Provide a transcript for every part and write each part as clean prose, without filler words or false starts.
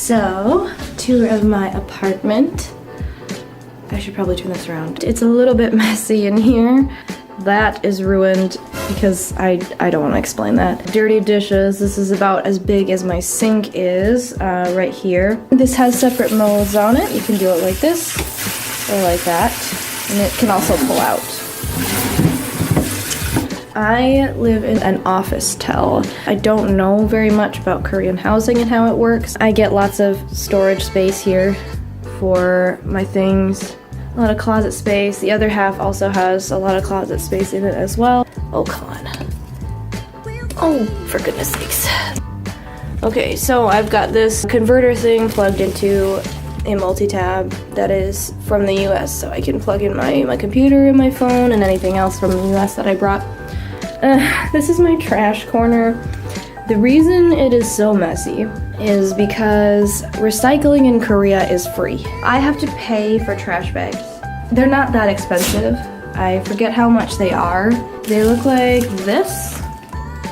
So, tour of my apartment. I should probably turn this around. It's a little bit messy in here. That is ruined because I don't want to explain that. Dirty dishes. This is about as big as my sink is right here. This has separate modes on it. You can do it like this or like that. And it can also pull out. I live in an officetel. I don't know very much about Korean housing and how it works. I get lots of storage space here for my things. A lot of closet space. The other half also has a lot of closet space in it as well. Oh, come on. Oh, for goodness sakes. Okay, so I've got this converter thing plugged into a multi-tab that is from the US, so I can plug in my computer and my phone and anything else from the US that I brought. This is my trash corner. The reason it is so messy is because recycling in Korea is free. I have to pay for trash bags. They're not that expensive. I forget how much they are. They look like this,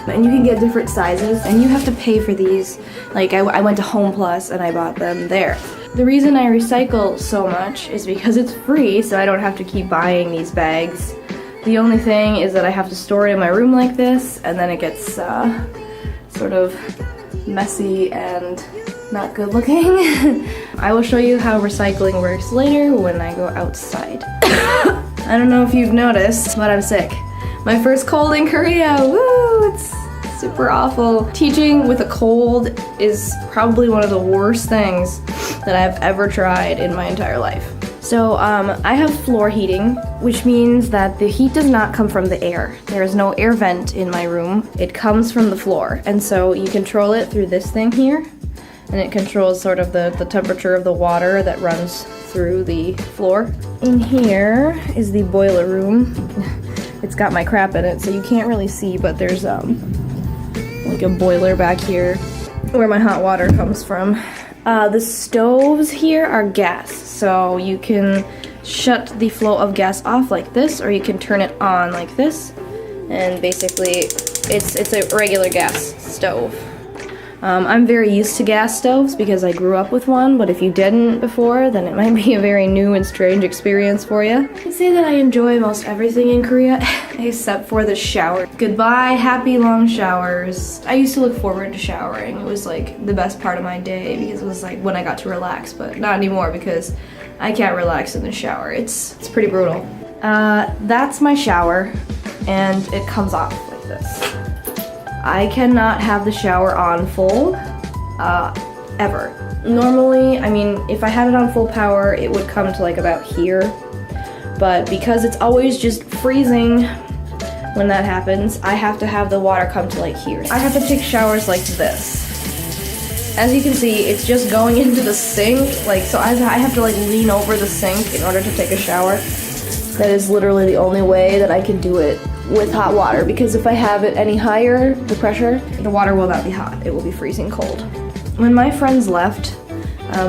and you can get different sizes, and you have to pay for these. Like I went to Home Plus and I bought them there. The reason I recycle so much is because it's free, so I don't have to keep buying these bags. The only thing is that I have to store it in my room like this, and then it gets sort of messy and not good looking. I will show you how recycling works later when I go outside. I don't know if you've noticed, but I'm sick. My first cold in Korea, woo, it's super awful. Teaching with a cold is probably one of the worst things that I've ever tried in my entire life. So I have floor heating, which means that the heat does not come from the air. There is no air vent in my room. It comes from the floor. And so you control it through this thing here, and it controls sort of the temperature of the water that runs through the floor. In here is the boiler room. It's got my crap in it, so you can't really see, but there's like a boiler back here where my hot water comes from. The stoves here are gas, so you can shut the flow of gas off like this, or you can turn it on like this, and basically it's a regular gas stove. I'm very used to gas stoves because I grew up with one, but if you didn't before, then it might be a very new and strange experience for you. I can say that I enjoy most everything in Korea, except for the shower. Goodbye, happy long showers. I used to look forward to showering. It was like the best part of my day because it was like when I got to relax, but not anymore because I can't relax in the shower. It's pretty brutal. That's my shower, and it comes off like this. I cannot have the shower on full, ever. Normally, I mean, if I had it on full power, it would come to like about here. But because it's always just freezing when that happens, I have to have the water come to like here. I have to take showers like this. As you can see, it's just going into the sink, like, so I have to like lean over the sink in order to take a shower. That is literally the only way that I can do it with hot water, because if I have it any higher, the pressure, the water will not be hot. It will be freezing cold. When my friends left,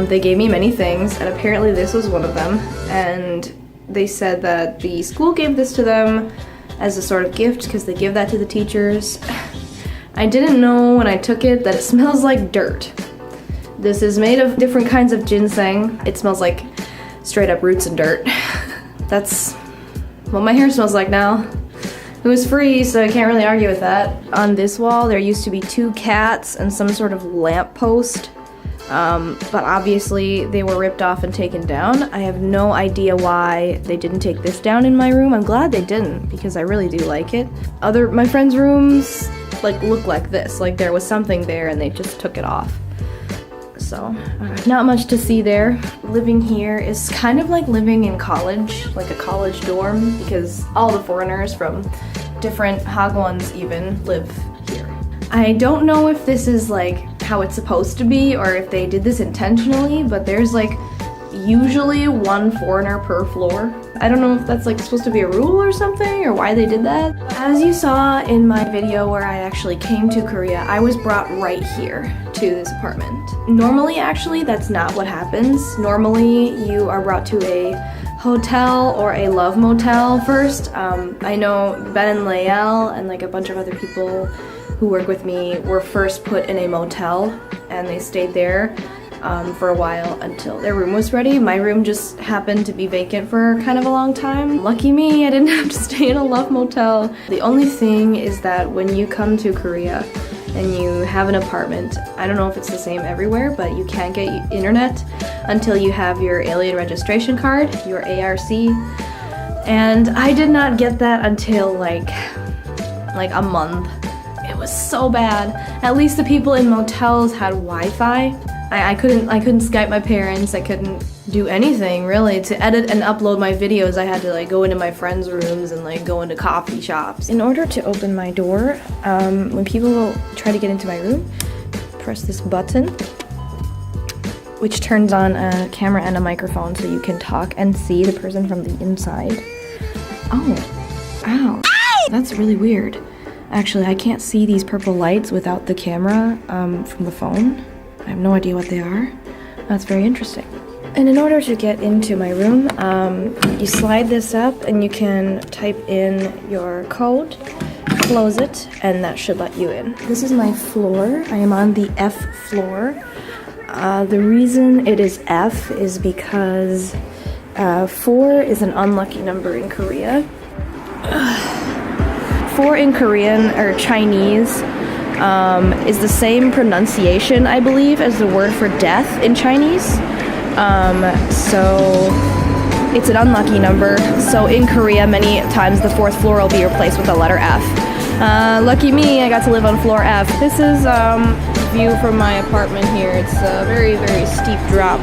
they gave me many things, and apparently this was one of them, and they said that the school gave this to them as a sort of gift because they give that to the teachers. I didn't know when I took it that it smells like dirt. This is made of different kinds of ginseng. It smells like straight up roots and dirt. That's what my hair smells like now. It was free, so I can't really argue with that. On this wall, there used to be 2 cats and some sort of lamp post, but obviously they were ripped off and taken down. I have no idea why they didn't take this down in my room. I'm glad they didn't, because I really do like it. My friends' rooms like look like this, like there was something there and they just took it off. So, not much to see there. Living here is kind of like living in college, like a college dorm, because all the foreigners from different Hagwons even live here. I don't know if this is like how it's supposed to be or if they did this intentionally, but there's like usually 1 foreigner per floor. I don't know if that's like supposed to be a rule or something, or why they did that. As you saw in my video where I actually came to Korea, I was brought right here to this apartment. Normally, actually, that's not what happens. Normally, you are brought to a hotel or a love motel first. I know Ben and Lael and like a bunch of other people who work with me were first put in a motel and they stayed there. for a while until their room was ready. My room just happened to be vacant for kind of a long time. Lucky me, I didn't have to stay in a love motel. The only thing is that when you come to Korea and you have an apartment, I don't know if it's the same everywhere, but you can't get internet until you have your alien registration card, your ARC. And I did not get that until like a month. It was so bad. At least the people in motels had Wi-Fi. I couldn't Skype my parents. I couldn't do anything really. To edit and upload my videos, I had to like go into my friends' rooms and like go into coffee shops. In order to open my door, when people try to get into my room, press this button, which turns on a camera and a microphone so you can talk and see the person from the inside. Oh, ow. That's really weird. Actually, I can't see these purple lights without the camera from the phone. I have no idea what they are. That's very interesting. And in order to get into my room, you slide this up and you can type in your code, close it, and that should let you in. This is my floor. I am on the F floor. The reason it is F is because 4 is an unlucky number in Korea. 4 in Korean or Chinese is the same pronunciation, I believe, as the word for death in Chinese. So it's an unlucky number. So in Korea, many times the 4th floor will be replaced with the letter F. Lucky me, I got to live on floor F. This is view from my apartment here. It's a very, very steep drop.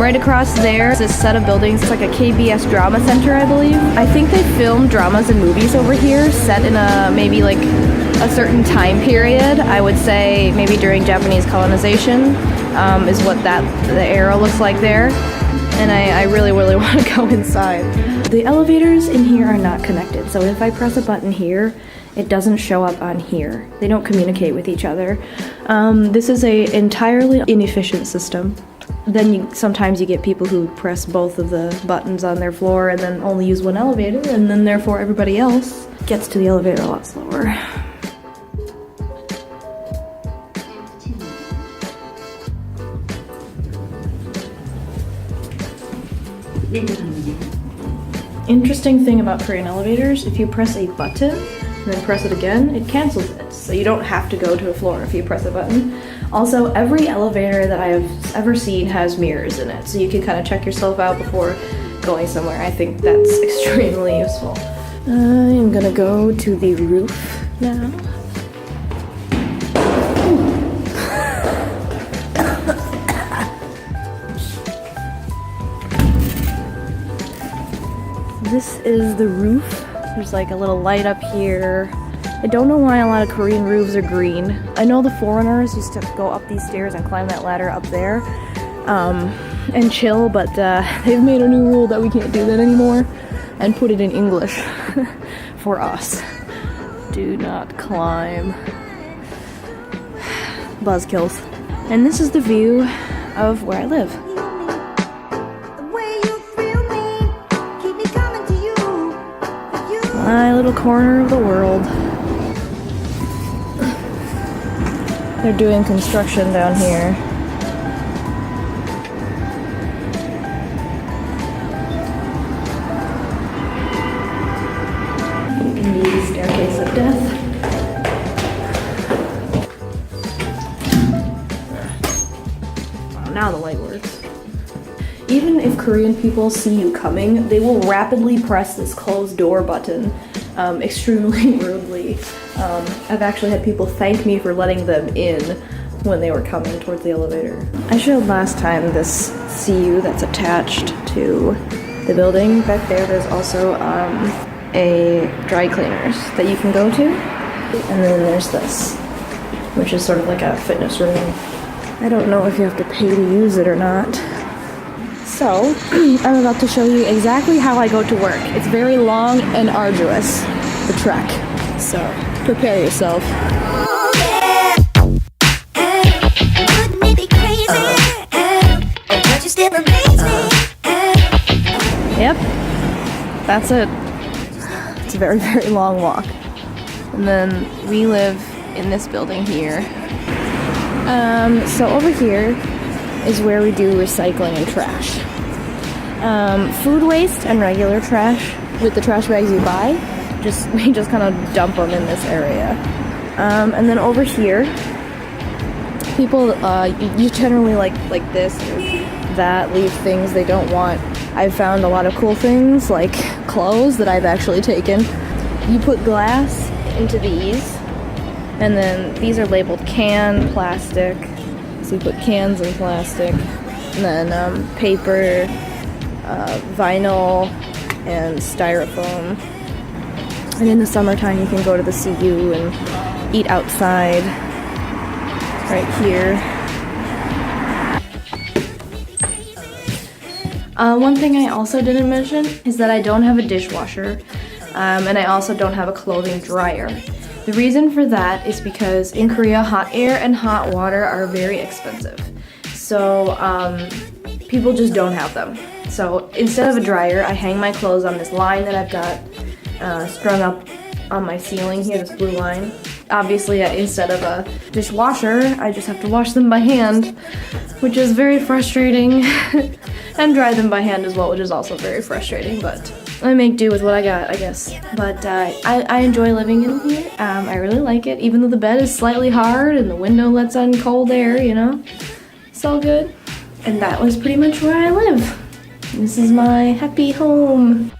Right across there is this set of buildings. It's like a KBS drama center, I believe. I think they film dramas and movies over here set in maybe like a certain time period. I would say maybe during Japanese colonization is what the era looks like there. And I really, really want to go inside. The elevators in here are not connected, so if I press a button here, it doesn't show up on here. They don't communicate with each other. This is an entirely inefficient system. Then sometimes you get people who press both of the buttons on their floor and then only use one elevator, and then therefore everybody else gets to the elevator a lot slower. Interesting thing about Korean elevators, if you press a button and then press it again, it cancels it. So you don't have to go to a floor if you press a button. Also, every elevator that I have ever seen has mirrors in it, so you can kind of check yourself out before going somewhere. I think that's extremely useful. I'm gonna go to the roof now. This is the roof. There's like a little light up here. I don't know why a lot of Korean roofs are green. I know the foreigners used to go up these stairs and climb that ladder up there and chill, but they've made a new rule that we can't do that anymore and put it in English for us. Do not climb. Buzzkills. And this is the view of where I live. My little corner of the world. They're doing construction down here. In the staircase of death. Oh, now the light works. Even if Korean people see you coming, they will rapidly press this closed door button extremely rudely. I've actually had people thank me for letting them in when they were coming towards the elevator. I showed last time this CU that's attached to the building. Back there's also a dry cleaners that you can go to. And then there's this, which is sort of like a fitness room. I don't know if you have to pay to use it or not. So, I'm about to show you exactly how I go to work. It's very long and arduous, the trek. So, prepare yourself. Yep, that's it. It's a very, very long walk. And then we live in this building here. So over here, is where we do recycling and trash. Food waste and regular trash with the trash bags you buy, we just kind of dump them in this area. And then over here, people you generally like this or that leave things they don't want. I've found a lot of cool things like clothes that I've actually taken. You put glass into these, and then these are labeled can, plastic. So you put cans in plastic, and then paper, vinyl, and styrofoam. And in the summertime, you can go to the CU and eat outside right here. One thing I also didn't mention is that I don't have a dishwasher, and I also don't have a clothing dryer. The reason for that is because in Korea, hot air and hot water are very expensive. So people just don't have them. So instead of a dryer, I hang my clothes on this line that I've got strung up on my ceiling here, this blue line. Obviously, instead of a dishwasher, I just have to wash them by hand, which is very frustrating, and dry them by hand as well, which is also very frustrating, but I make do with what I got, I guess. But I enjoy living in here. I really like it, even though the bed is slightly hard and the window lets in cold air, you know? It's all good. And that was pretty much where I live. This is my happy home.